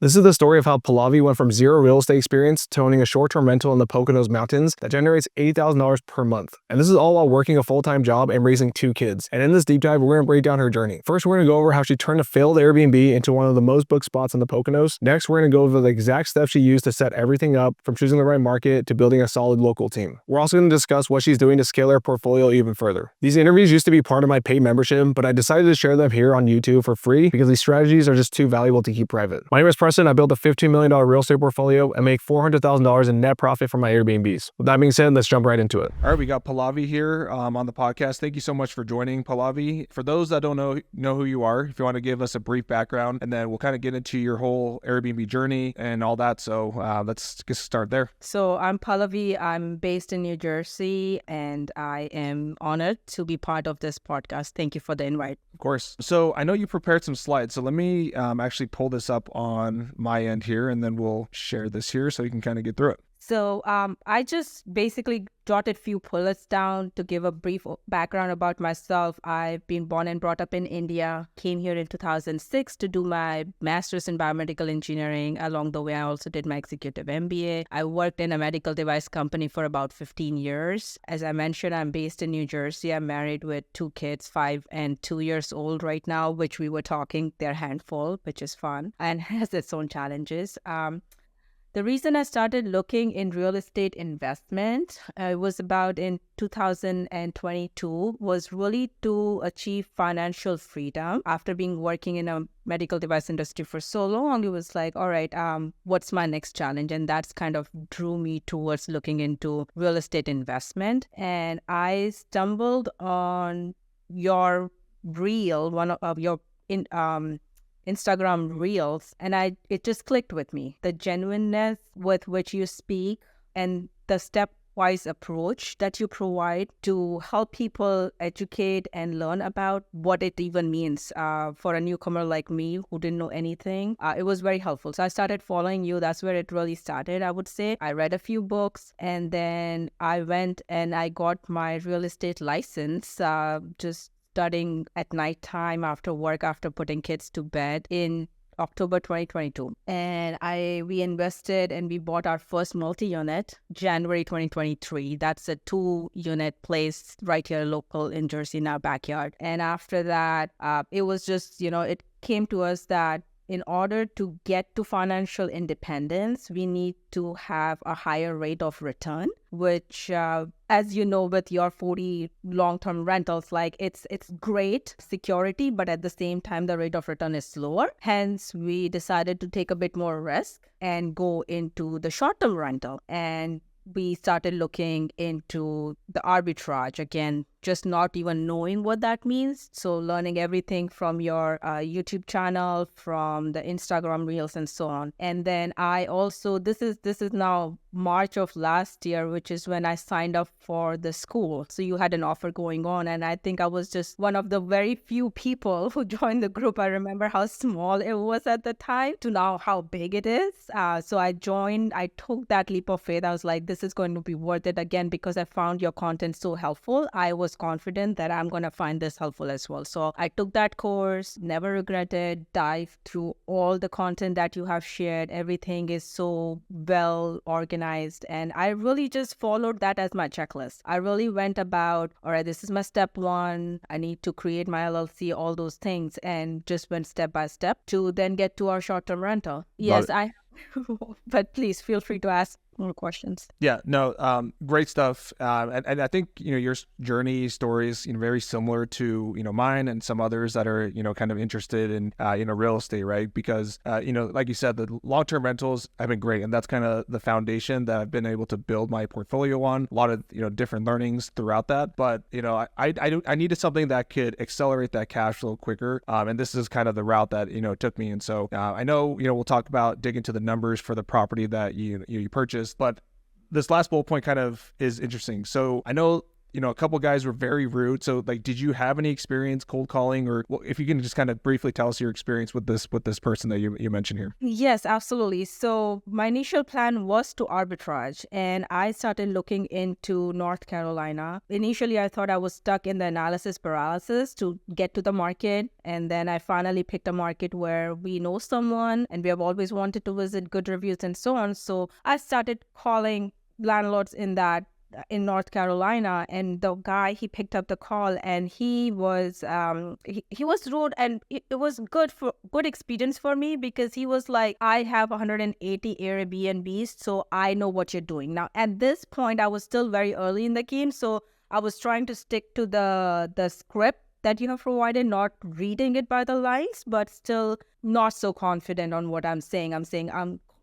This is the story of how Pallavi went from zero real estate experience to owning a short-term rental in the Poconos Mountains that generates $80,000 per month. And this is all while working a full-time job and raising 2 kids. And in this deep dive, we're going to break down her journey. First, we're going to go over how she turned a failed Airbnb into one of the most booked spots in the Poconos. Next, we're going to go over the exact steps she used to set everything up, from choosing the right market to building a solid local team. We're also going to discuss what she's doing to scale her portfolio even further. These interviews used to be part of my paid membership, but I decided to share them here on YouTube for free because these strategies are just too valuable to keep private. My name is Preston. I built a $15 million real estate portfolio and make $400,000 in net profit from my Airbnbs. With that being said, let's jump right into it. All right, we got Pallavi here on the podcast. Thank you so much for joining, Pallavi. For those that don't know who you are, if you want to give us a brief background, and then we'll kind of get into your whole Airbnb journey and all that. So let's get start there. So I'm Pallavi. I'm based in New Jersey, and I am honored to be part of this podcast. Thank you for the invite. Of course. So I know you prepared some slides. So let me actually pull this up on my end here, and then we'll share this here so you can kind of get through it. So I just basically jotted a few bullets down to give a brief background about myself. I've been born and brought up in India, came here in 2006 to do my master's in biomedical engineering. Along the way, I also did my executive MBA. I worked in a medical device company for about 15 years. As I mentioned, I'm based in New Jersey. I'm married with 2 kids, 5 and 2 years old right now, which we were talking, they're a handful, which is fun and has its own challenges. The reason I started looking in real estate investment was about in 2022 was really to achieve financial freedom. After being working in a medical device industry for so long, it was like, all right, what's my next challenge? And that's kind of drew me towards looking into real estate investment. And I stumbled on your reel, one of your Instagram reels, and it just clicked with me. The genuineness with which you speak and the stepwise approach that you provide to help people educate and learn about what it even means for a newcomer like me who didn't know anything. It was very helpful. So I started following you. That's where it really started, I would say. I read a few books, and then I went and I got my real estate license, just studying at nighttime after work, after putting kids to bed in October 2022. And we invested and we bought our first multi-unit January 2023. That's a 2-unit place right here local in Jersey in our backyard. And after that, it was just, it came to us that in order to get to financial independence, we need to have a higher rate of return, which, as you know, with your 40 long-term rentals, like it's great security, but at the same time, the rate of return is slower. Hence, we decided to take a bit more risk and go into the short-term rental. And we started looking into the arbitrage, again, just not even knowing what that means. So learning everything from your YouTube channel, from the Instagram reels and so on. And then I also, this is now March of last year, which is when I signed up for the school. So you had an offer going on, and I think I was just one of the very few people who joined the group. I remember how small it was at the time to now how big it is. So I joined, I took that leap of faith. I was like, this is going to be worth it, again, because I found your content so helpful. I was confident that I'm going to find this helpful as well. So I took that course, never regretted, dived through all the content that you have shared. Everything is so well organized. And I really just followed that as my checklist. I really went about, all right, this is my step 1. I need to create my LLC, all those things, and just went step by step to then get to our short-term rental. Yes, but please feel free to ask more questions. Yeah, no, great stuff. And I think, your journey story is, very similar to, mine and some others that are, kind of interested in, real estate, right? Because, like you said, the long-term rentals have been great. And that's kind of the foundation that I've been able to build my portfolio on. A lot of, different learnings throughout that. But, I needed something that could accelerate that cash flow quicker. And this is kind of the route that, it took me. And so I know, we'll talk about dig into the numbers for the property that you purchased. But this last bullet point kind of is interesting. So I know a couple guys were very rude. So like, did you have any experience cold calling, or if you can just kind of briefly tell us your experience with this person that you mentioned here? Yes, absolutely. So my initial plan was to arbitrage, and I started looking into North Carolina. Initially, I thought I was stuck in the analysis paralysis to get to the market. And then I finally picked a market where we know someone and we have always wanted to visit, good reviews and so on. So I started calling landlords in North Carolina, and the guy, he picked up the call, and he was he was rude, and it was good experience for me, because he was like, I have 180 Airbnbs, so I know what you're doing. Now at this point I was still very early in the game, so I was trying to stick to the script that you have provided, not reading it by the lines, but still not so confident on what I'm saying.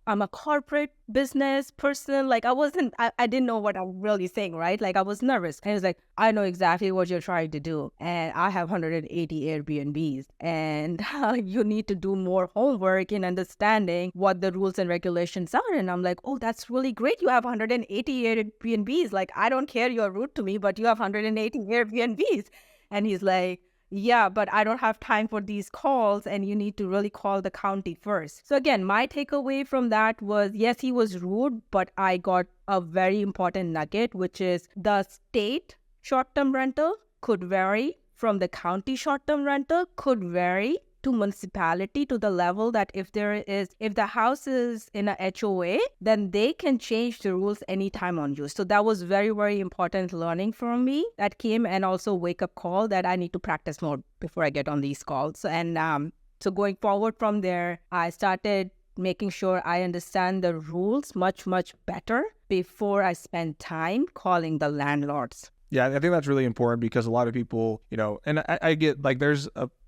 I'm a corporate business person. Like I didn't know what I'm really saying, right? Like I was nervous. And he was like, I know exactly what you're trying to do. And I have 180 Airbnbs. And you need to do more homework in understanding what the rules and regulations are. And I'm like, oh, that's really great. You have 180 Airbnbs. Like, I don't care, you're rude to me, but you have 180 Airbnbs. And he's like, yeah, but I don't have time for these calls, and you need to really call the county first. So again, my takeaway from that was, yes, he was rude, but I got a very important nugget, which is the state short-term rental could vary from the county short-term rental, could vary to municipality, to the level that if the house is in a HOA, then they can change the rules anytime on you. So that was very, very important learning for me that came, and also wake up call that I need to practice more before I get on these calls. And so going forward from there, I started making sure I understand the rules much, much better before I spend time calling the landlords. Yeah, I think that's really important, because a lot of people, and I get like there's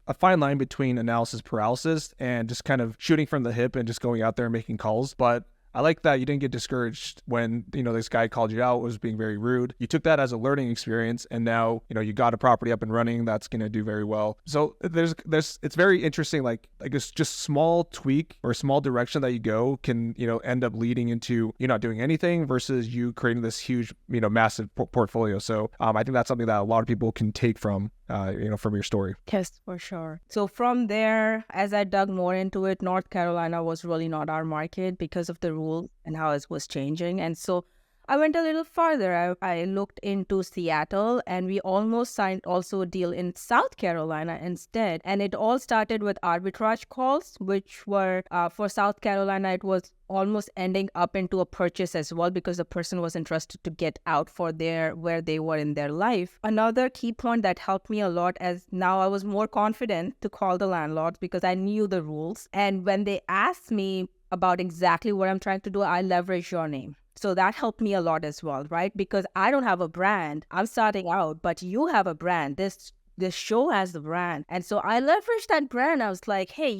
a fine line between analysis paralysis and just kind of shooting from the hip and just going out there and making calls. But I like that you didn't get discouraged when, this guy called you out, was being very rude. You took that as a learning experience, and now, you got a property up and running that's going to do very well. So it's very interesting, like it's just small tweak or small direction that you go can, end up leading into you not doing anything versus you creating this huge, massive portfolio. So I think that's something that a lot of people can take from your story. Yes, for sure. So from there, as I dug more into it, North Carolina was really not our market because of the rules and how it was changing. And so I went a little farther. I looked into Seattle, and we almost signed also a deal in South Carolina instead. And it all started with arbitrage calls, which were for South Carolina, it was almost ending up into a purchase as well, because the person was interested to get out for where they were in their life. Another key point that helped me a lot, as now I was more confident to call the landlords because I knew the rules. And when they asked me about exactly what I'm trying to do, I leverage your name. So that helped me a lot as well, right? Because I don't have a brand. I'm starting out, but you have a brand. This show has the brand. And so I leveraged that brand. I was like, hey,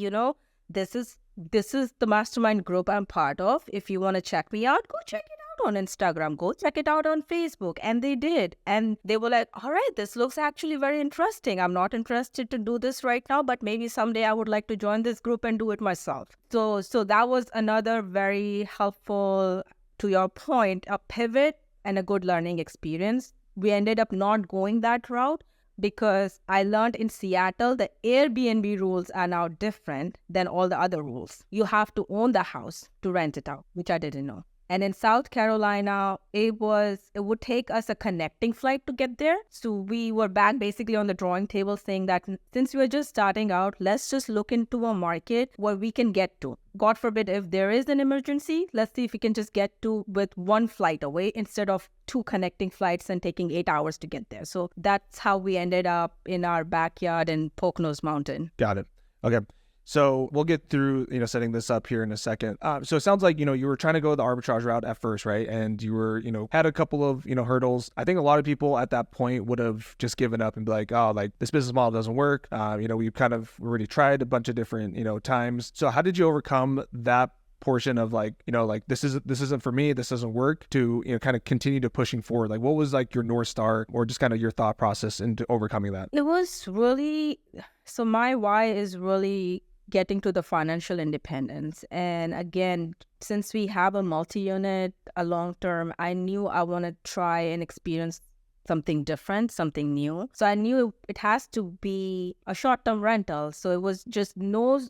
this is the mastermind group I'm part of. If you want to check me out, go check it out on Instagram. Go check it out on Facebook. And they did. And they were like, all right, this looks actually very interesting. I'm not interested to do this right now, but maybe someday I would like to join this group and do it myself. So that was another very helpful, to your point, a pivot and a good learning experience. We ended up not going that route because I learned in Seattle the Airbnb rules are now different than all the other rules. You have to own the house to rent it out, which I didn't know. And in South Carolina, it would take us a connecting flight to get there. So we were back basically on the drawing table saying that since we're just starting out, let's just look into a market where we can get to. God forbid, if there is an emergency, let's see if we can just get to with one flight away instead of 2 connecting flights and taking 8 hours to get there. So that's how we ended up in our backyard in Poconos Mountain. Got it. Okay. So we'll get through, setting this up here in a second. So it sounds like, you were trying to go the arbitrage route at first, right? And you were, had a couple of, hurdles. I think a lot of people at that point would have just given up and be like, oh, like this business model doesn't work. We've kind of already tried a bunch of different, times. So how did you overcome that portion of like, this isn't for me, this doesn't work, to, kind of continue to pushing forward? Like what was like your North Star, or just kind of your thought process into overcoming that? It was really, so my why is really getting to the financial independence. And again, since we have a multi-unit, a long-term, I knew I want to try and experience something different, something new. So I knew it has to be a short-term rental. So it was just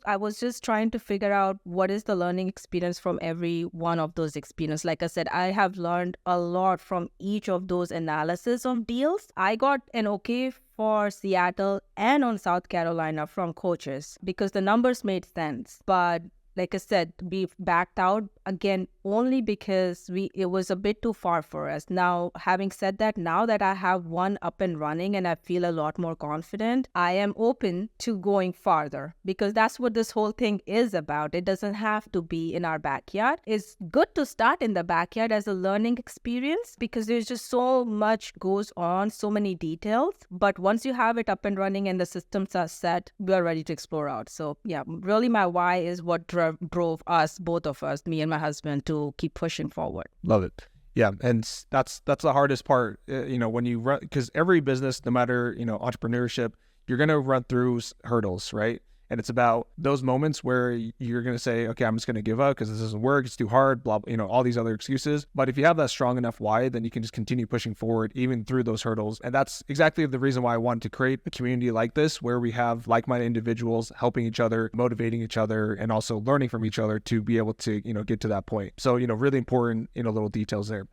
I was just trying to figure out what is the learning experience from every one of those experiences. Like I said, I have learned a lot from each of those analysis of deals. I got an okay for Seattle and on South Carolina from coaches because the numbers made sense. But like I said, we backed out again only because it was a bit too far for us. Now, having said that, now that I have one up and running and I feel a lot more confident, I am open to going farther because that's what this whole thing is about. It doesn't have to be in our backyard. It's good to start in the backyard as a learning experience because there's just so much goes on, so many details. But once you have it up and running and the systems are set, we are ready to explore out. So yeah, really my why is what drove us, both of us, me and my husband, to keep pushing forward. Love it. Yeah, and that's the hardest part, when you run, because every business, no matter, entrepreneurship, you're going to run through hurdles, right? And it's about those moments where you're going to say, okay, I'm just going to give up because this doesn't work. It's too hard, blah, all these other excuses. But if you have that strong enough why, then you can just continue pushing forward even through those hurdles. And that's exactly the reason why I wanted to create a community like this, where we have like-minded individuals helping each other, motivating each other, and also learning from each other to be able to, get to that point. So, really important, little details there.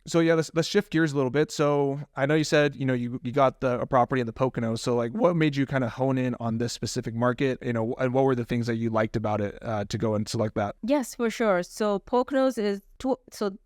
So yeah, let's shift gears a little bit. So I know you said, you got a property in the Poconos. So like, what made you kind of hone in on this specific market, and what were the things that you liked about it to go and select that? Yes, for sure. So Poconos is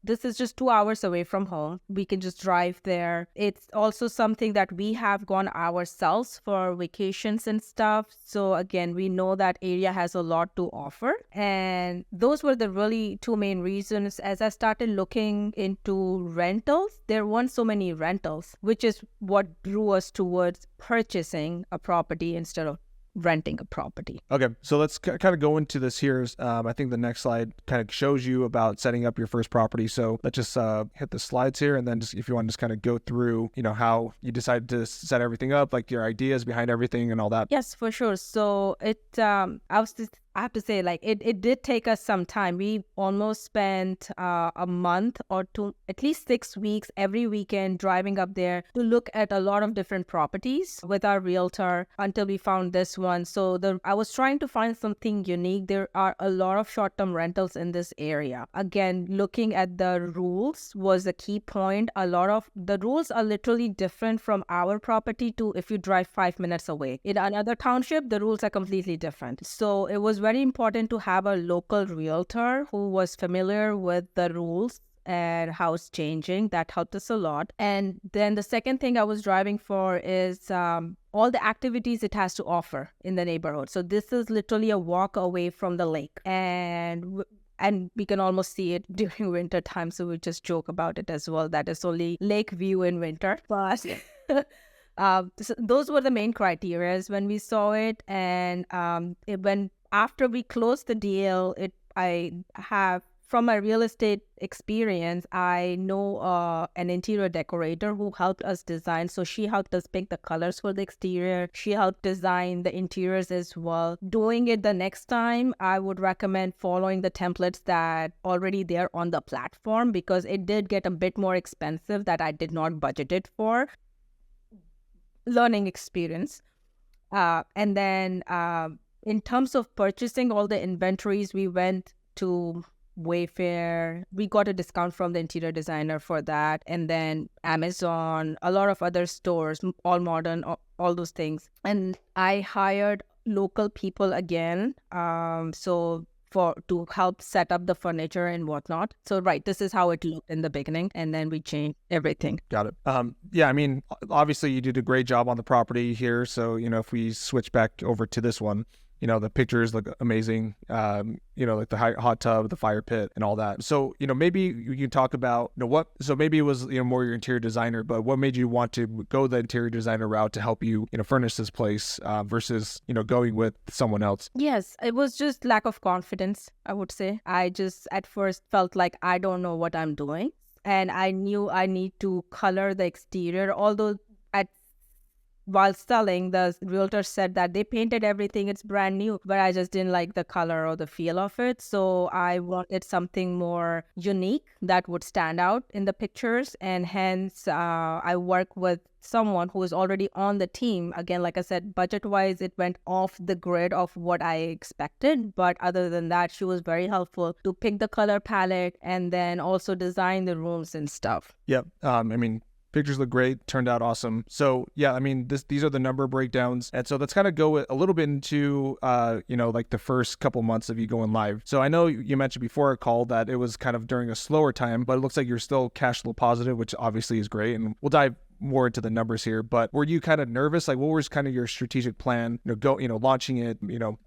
this is just 2 hours away from home. We can just drive there. It's also something that we have gone ourselves for vacations and stuff. So again, we know that area has a lot to offer. And those were the really two main reasons. As I started looking into rentals, there weren't so many rentals, which is what drew us towards purchasing a property instead of renting a property. Okay, so let's kind of go into this here. I think the next slide kind of shows you about setting up your first property. So let's just hit the slides here, and then just if you want to just kind of go through, how you decided to set everything up, like your ideas behind everything and all that. Yes, for sure. So I have to say, like, it did take us some time. We almost spent a month or two, at least 6 weeks, every weekend driving up there to look at a lot of different properties with our realtor until we found this one. So I was trying to find something unique. There are a lot of short-term rentals in this area. Again, looking at the rules was a key point. A lot of the rules are literally different from our property to if you drive 5 minutes away. In another township, the rules are completely different. So it was very important to have a local realtor who was familiar with the rules and how it's changing. That helped us a lot. And then the second thing I was driving for is all the activities it has to offer in the neighborhood. So this is literally a walk away from the lake. And we can almost see it during winter time. So we just joke about it as well. That is only lake view in winter. But so those were the main criteria when we saw it. And after we closed the deal, I have, from my real estate experience, I know an interior decorator who helped us design. So she helped us pick the colors for the exterior. She helped design the interiors as well. Doing it the next time, I would recommend following the templates that already there on the platform, because it did get a bit more expensive that I did not budget it for. Learning experience. And then in terms of purchasing all the inventories, we went to Wayfair. We got a discount from the interior designer for that. And then Amazon, a lot of other stores, All Modern, all those things. And I hired local people again. To help set up the furniture and whatnot. So this is how it looked in the beginning, and then we changed everything. Got it. Yeah, I mean, obviously you did a great job on the property here. So, if we switch back over to this one, the pictures look amazing, like the hot tub, the fire pit and all that. So, maybe you can talk about, so maybe it was, more your interior designer, but what made you want to go the interior designer route to help you, furnish this place versus, going with someone else? Yes, it was just lack of confidence, I would say. I just at first felt like I don't know what I'm doing. And I knew I need to color the exterior, although while selling, the realtor said that they painted everything, it's brand new, but I just didn't like the color or the feel of it. So I wanted something more unique that would stand out in the pictures. And hence, I work with someone who is already on the team. Again, like I said, budget-wise, it went off the grid of what I expected. But other than that, she was very helpful to pick the color palette and then also design the rooms and stuff. Yep. I mean, pictures look great, turned out awesome. So yeah, I mean, these are the number breakdowns. And so let's kind of go a little bit into, like the first couple months of you going live. So I know you mentioned before a call that it was kind of during a slower time, but it looks like you're still cash flow positive, which obviously is great. And we'll dive more into the numbers here, but were you kind of nervous? Like, what was kind of your strategic plan, launching it,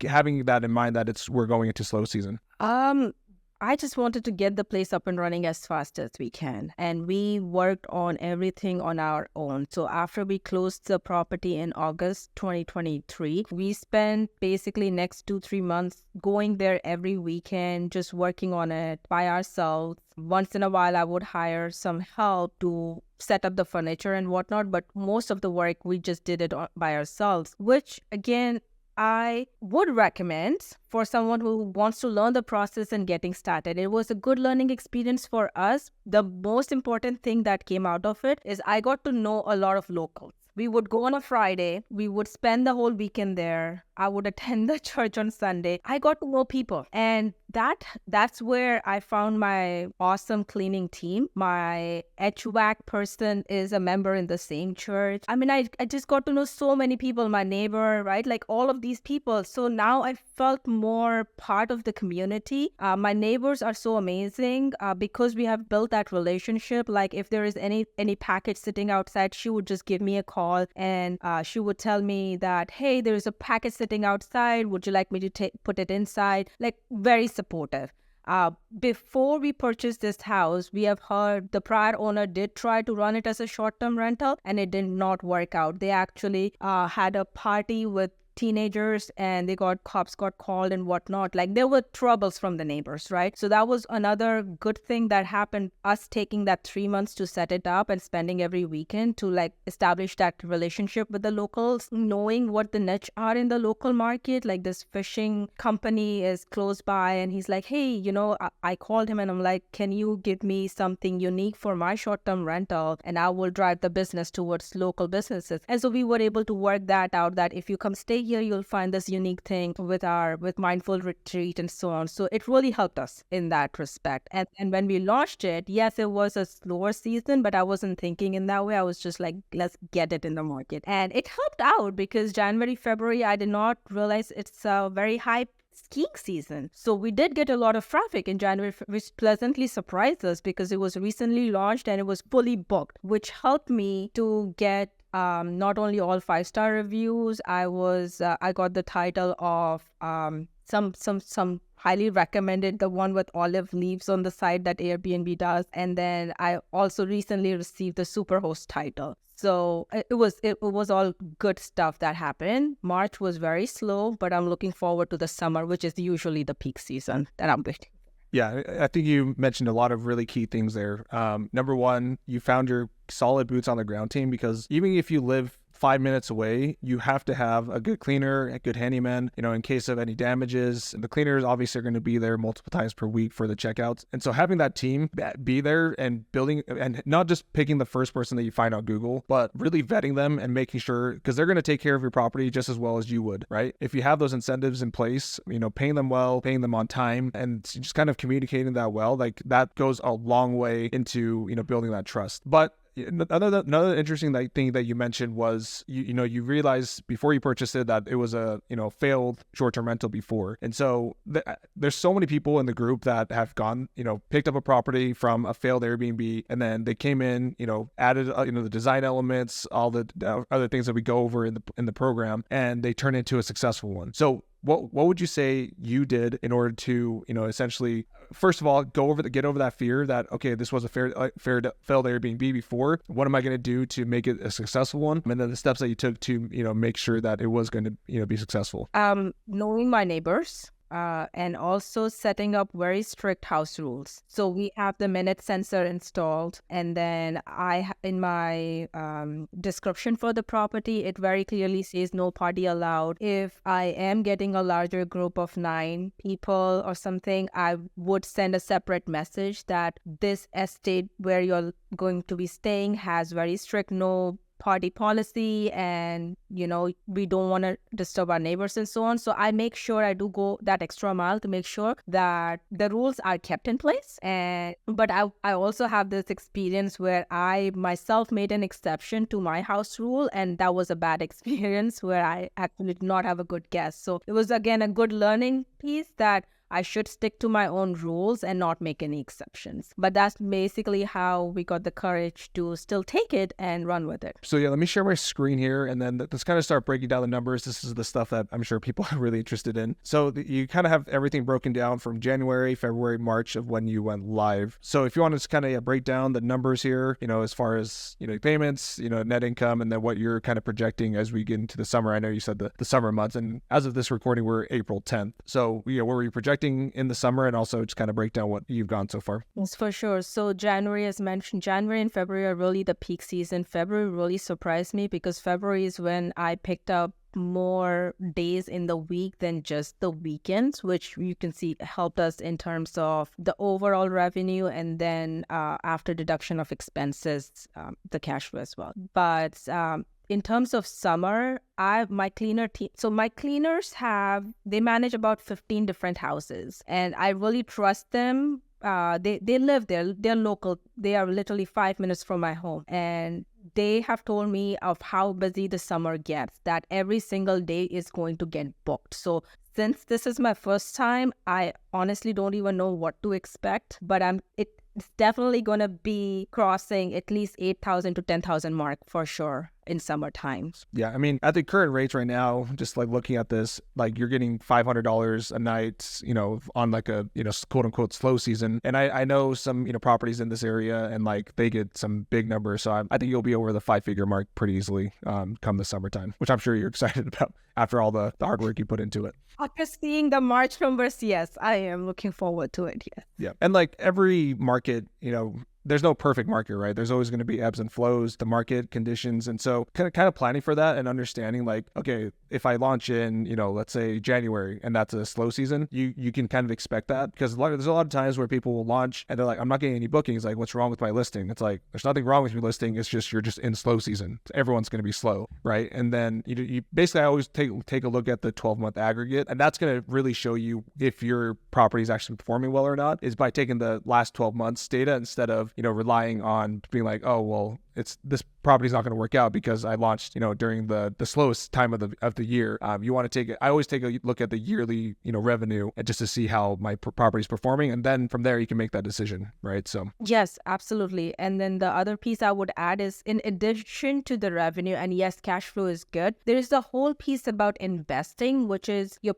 having that in mind that we're going into slow season? I just wanted to get the place up and running as fast as we can. And we worked on everything on our own. So after we closed the property in August 2023, we spent basically next 2-3 months going there every weekend, just working on it by ourselves. Once in a while, I would hire some help to set up the furniture and whatnot. But most of the work, we just did it by ourselves, which again, I would recommend for someone who wants to learn the process and getting started. It was a good learning experience for us. The most important thing that came out of it is I got to know a lot of locals. We would go on a Friday. We would spend the whole weekend there. I would attend the church on Sunday. I got to know people. And that's where I found my awesome cleaning team. My HVAC person is a member in the same church. I mean, I just got to know so many people, my neighbor, right? Like all of these people. So now I felt more part of the community. My neighbors are so amazing because we have built that relationship. Like if there is any package sitting outside, she would just give me a call and she would tell me that, hey, there is a package sitting outside. Would you like me to put it inside? Like very supportive. Before we purchased this house, we have heard the prior owner did try to run it as a short-term rental and it did not work out. They actually had a party with teenagers and cops got called and whatnot. Like there were troubles from the neighbors, right? So that was another good thing that happened, us taking that 3 months to set it up and spending every weekend to like establish that relationship with the locals, knowing what the niche are in the local market. Like this fishing company is close by and he's like, hey, I called him and I'm like, can you give me something unique for my short-term rental and I will drive the business towards local businesses. And so we were able to work that out, that if you come stay here, you'll find this unique thing with mindful retreat and so on. So it really helped us in that respect. And when we launched it, yes, it was a slower season, but I wasn't thinking in that way. I was just like, let's get it in the market. And it helped out because January, February, I did not realize it's a very high skiing season. So we did get a lot of traffic in January, which pleasantly surprised us because it was recently launched and it was fully booked, which helped me to get not only all 5-star reviews. I got the title of some highly recommended, the one with olive leaves on the side that Airbnb does, and then I also recently received the Superhost title. So it was all good stuff that happened. March was very slow, but I'm looking forward to the summer, which is usually the peak season that I'm waiting. Yeah, I think you mentioned a lot of really key things there. Number one, you found your solid boots on the ground team, because even if you live 5 minutes away, you have to have a good cleaner, a good handyman, in case of any damages. The cleaners obviously are going to be there multiple times per week for the checkouts. And so having that team be there and building, and not just picking the first person that you find on Google, but really vetting them and making sure, because they're going to take care of your property just as well as you would, right? If you have those incentives in place, paying them well, paying them on time, and just kind of communicating that well, like that goes a long way into, building that trust. But another interesting thing that you mentioned was you realized before you purchased it that it was a failed short-term rental before, and so there's so many people in the group that have gone picked up a property from a failed Airbnb, and then they came in added the design elements, all the other things that we go over in the program, and they turn into a successful one. So what would you say you did in order to, essentially, first of all, get over that fear that, okay, this was a failed Airbnb before. What am I going to do to make it a successful one? And then the steps that you took to, make sure that it was going to, be successful. Knowing my neighbors, and also setting up very strict house rules. So we have the minute sensor installed, and then in my description for the property, it very clearly says no party allowed. If I am getting a larger group of 9 people or something, I would send a separate message that this estate where you're going to be staying has very strict no party policy, and we don't want to disturb our neighbors and so on. So I make sure I do go that extra mile to make sure that the rules are kept in place. But I also have this experience where I myself made an exception to my house rule, and that was a bad experience where I actually did not have a good guest. So it was again a good learning piece that I should stick to my own rules and not make any exceptions. But that's basically how we got the courage to still take it and run with it. So yeah, let me share my screen here, and then let's kind of start breaking down the numbers. This is the stuff that I'm sure people are really interested in. So you kind of have everything broken down from January, February, March of when you went live. So if you want to just kind of break down the numbers here, as far as, payments, net income, and then what you're kind of projecting as we get into the summer. I know you said the summer months, and as of this recording, we're April 10th. So what were you projecting in the summer, and also just kind of break down what you've gone so far? Yes, for sure. So January, as mentioned, January and February are really the peak season. February really surprised me because February is when I picked up more days in the week than just the weekends, which you can see helped us in terms of the overall revenue, and then after deduction of expenses, the cash flow as well. But in terms of summer, my cleaner team. So my cleaners they manage about 15 different houses, and I really trust them. They live there. They're local. They are literally 5 minutes from my home, and they have told me of how busy the summer gets, that every single day is going to get booked. So since this is my first time, I honestly don't even know what to expect, but it's definitely going to be crossing at least 8,000 to 10,000 mark for sure in summertime. Yeah, I mean, at the current rates right now, just like looking at this, like you're getting $500 a night, on like a, quote unquote slow season. And I know some, properties in this area, and like they get some big numbers. So I think you'll be over the 5-figure mark pretty easily come the summertime, which I'm sure you're excited about after all the hard work you put into it. After seeing the March numbers, yes, I am looking forward to it. Yes. Yeah. And like every market, there's no perfect market, right? There's always going to be ebbs and flows, the market conditions. And so kind of planning for that and understanding like, okay, if I launch in, let's say January, and that's a slow season, you can kind of expect that, because there's a lot of times where people will launch and they're like, I'm not getting any bookings. Like, what's wrong with my listing? It's like, there's nothing wrong with your listing. It's just, you're just in slow season. Everyone's going to be slow, right? And then you basically, I always take a look at the 12-month aggregate, and that's going to really show you if your property is actually performing well or not, is by taking the last 12 months data instead of, relying on being like, oh, well, this property's not going to work out because I launched, during the slowest time of the year. You want to I always take a look at the yearly, revenue, and just to see how my property is performing. And then from there, you can make that decision, right? So yes, absolutely. And then the other piece I would add is, in addition to the revenue, and yes, cash flow is good, there is the whole piece about investing, which is our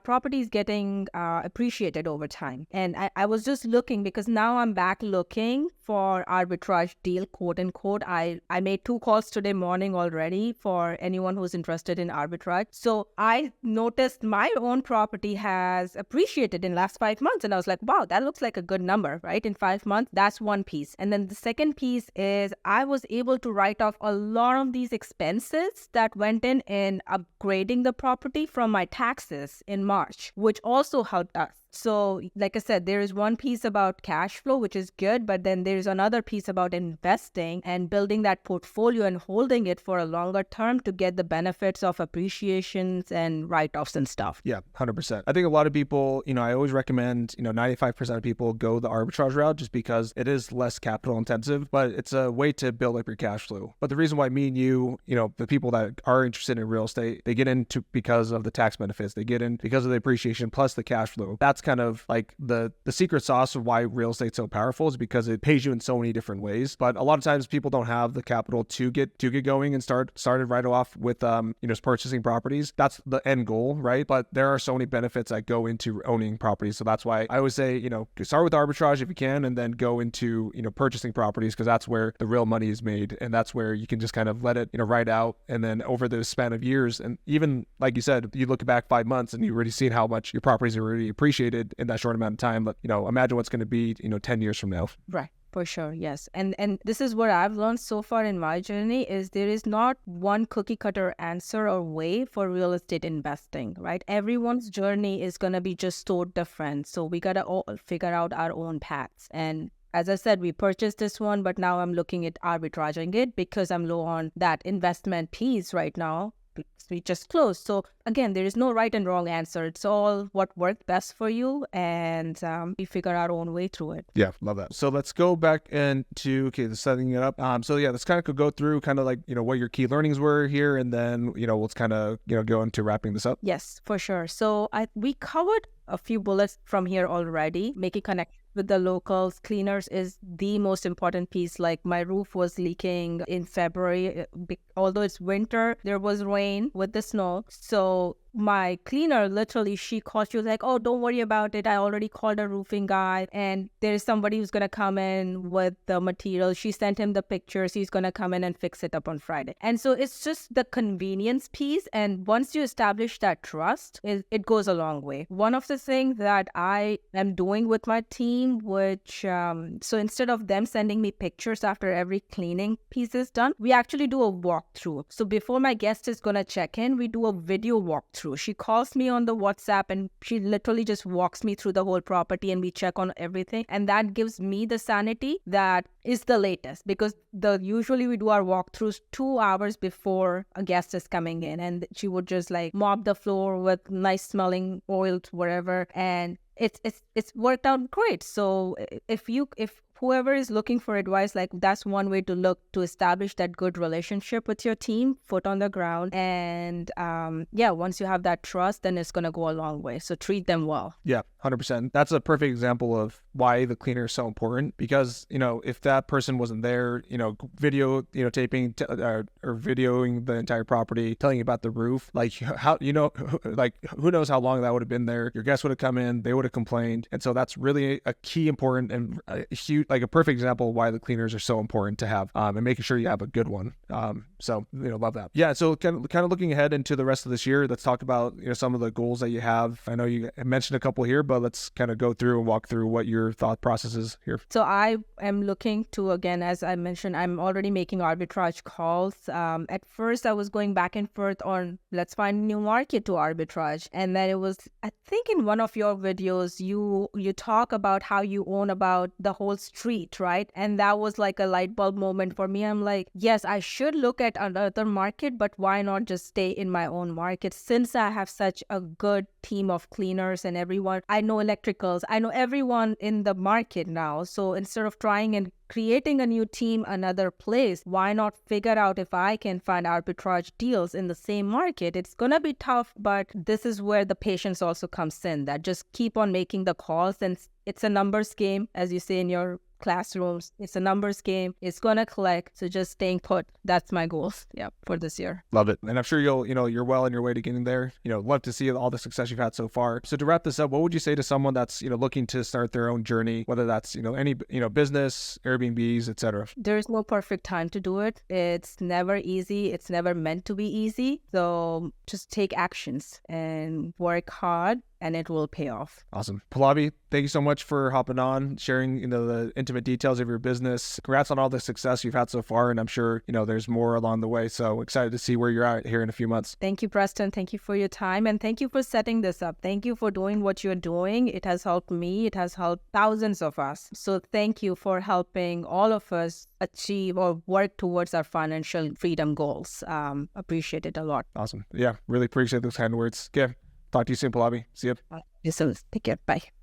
property is getting appreciated over time. And I was just looking, because now I'm back looking for arbitrage deal, quote unquote. I made 2 calls today morning already for anyone who's interested in arbitrage. So I noticed my own property has appreciated in last 5 months. And I was like, wow, that looks like a good number, right? In 5 months, that's one piece. And then the second piece is I was able to write off a lot of these expenses that went in upgrading the property from my taxes in March, which also helped us. So like I said, there is one piece about cash flow, which is good, but then there's another piece about investing and building that portfolio and holding it for a longer term to get the benefits of appreciations and write-offs and stuff. Yeah, 100%. I think a lot of people, I always recommend, 95% of people go the arbitrage route just because it is less capital intensive, but it's a way to build up your cash flow. But the reason why me and you, the people that are interested in real estate, they get into because of the tax benefits, they get in because of the appreciation plus the cash flow. That's kind of like the secret sauce of why real estate's so powerful, is because it pays you in so many different ways. But a lot of times people don't have the capital to get going and started right off with purchasing properties. That's the end goal, right? But there are so many benefits that go into owning properties. So that's why I always say, start with arbitrage if you can, and then go into purchasing properties, because that's where the real money is made, and that's where you can just kind of let it ride out. And then over the span of years, and even like you said, you look back 5 months and you've already seen how much your properties are already appreciated in that short amount of time. But imagine what's going to be 10 years from now. Right. For sure, yes. And this is what I've learned so far in my journey, is there is not one cookie cutter answer or way for real estate investing, right? Everyone's journey is going to be just so different. So we got to all figure out our own paths. And as I said, we purchased this one, but now I'm looking at arbitraging it because I'm low on that investment piece right now. We just closed. So again, there is no right and wrong answer. It's all what worked best for you, and we figure our own way through it. Yeah, love that. So let's go back into the setting it up. So yeah, let's kind of go through kind of like what your key learnings were here, and then let's kind of go into wrapping this up. Yes, for sure. So we covered a few bullets from here already. Making connection with the locals. Cleaners is the most important piece. Like my roof was leaking in February. Although it's winter, there was rain with the snow. So my cleaner, literally, she called. She was like, oh, don't worry about it. I already called a roofing guy, and there's somebody who's going to come in with the material. She sent him the pictures. He's going to come in and fix it up on Friday. And so it's just the convenience piece. And once you establish that trust, it goes a long way. One of the things that I am doing with my team, which, so instead of them sending me pictures after every cleaning piece is done, we actually do a walkthrough. So before my guest is going to check in, we do a video walkthrough. She calls me on the WhatsApp and she literally just walks me through the whole property, and we check on everything. And that gives me the sanity that is the latest, because usually we do our walkthroughs 2 hours before a guest is coming in, and she would just like mop the floor with nice smelling oils, whatever. And it's worked out great. So if whoever is looking for advice, like that's one way to look to establish that good relationship with your team, foot on the ground. And once you have that trust, then it's going to go a long way. So treat them well. Yeah, 100%. That's a perfect example of why the cleaner is so important, because, if that person wasn't there, video, taping or videoing the entire property, telling you about the roof, like how, like who knows how long that would have been there. Your guests would have come in, they would have complained. And so that's really a key important and a huge, like a perfect example of why the cleaners are so important to have, and making sure you have a good one. So love that. Yeah. So kind of looking ahead into the rest of this year, let's talk about, some of the goals that you have. I know you mentioned a couple here, but let's kind of go through and walk through what your thought process is here. So I am looking to, again, as I mentioned, I'm already making arbitrage calls. At first I was going back and forth on let's find a new market to arbitrage. And then it was, I think in one of your videos, you talk about how you own about the whole street, right? And that was like a light bulb moment for me. I'm like, yes, I should look at another market, but why not just stay in my own market? Since I have such a good team of cleaners and everyone, I know electricals, I know everyone in the market now. So instead of trying and creating a new team another place, why not figure out if I can find arbitrage deals in the same market? It's gonna be tough, but this is where the patience also comes in, that just keep on making the calls. And it's a numbers game, as you say in your classrooms. It's a numbers game. It's gonna collect. So just staying put. That's my goals. Yeah, for this year. Love it. And I'm sure you're well on your way to getting there. Love to see all the success you've had so far. So to wrap this up, what would you say to someone that's looking to start their own journey, whether that's any business, Airbnbs, etc.? There is no perfect time to do it. It's never easy. It's never meant to be easy. So just take actions and work hard, and it will pay off. Awesome. Pallavi, thank you so much for hopping on, sharing the intimate details of your business. Congrats on all the success you've had so far, and I'm sure there's more along the way. So excited to see where you're at here in a few months. Thank you, Preston. Thank you for your time, and thank you for setting this up. Thank you for doing what you're doing. It has helped me. It has helped thousands of us. So thank you for helping all of us achieve or work towards our financial freedom goals. Appreciate it a lot. Awesome. Yeah, really appreciate those kind words. Okay. Talk to you soon, Pallavi. See you. You soon. Take care. Bye.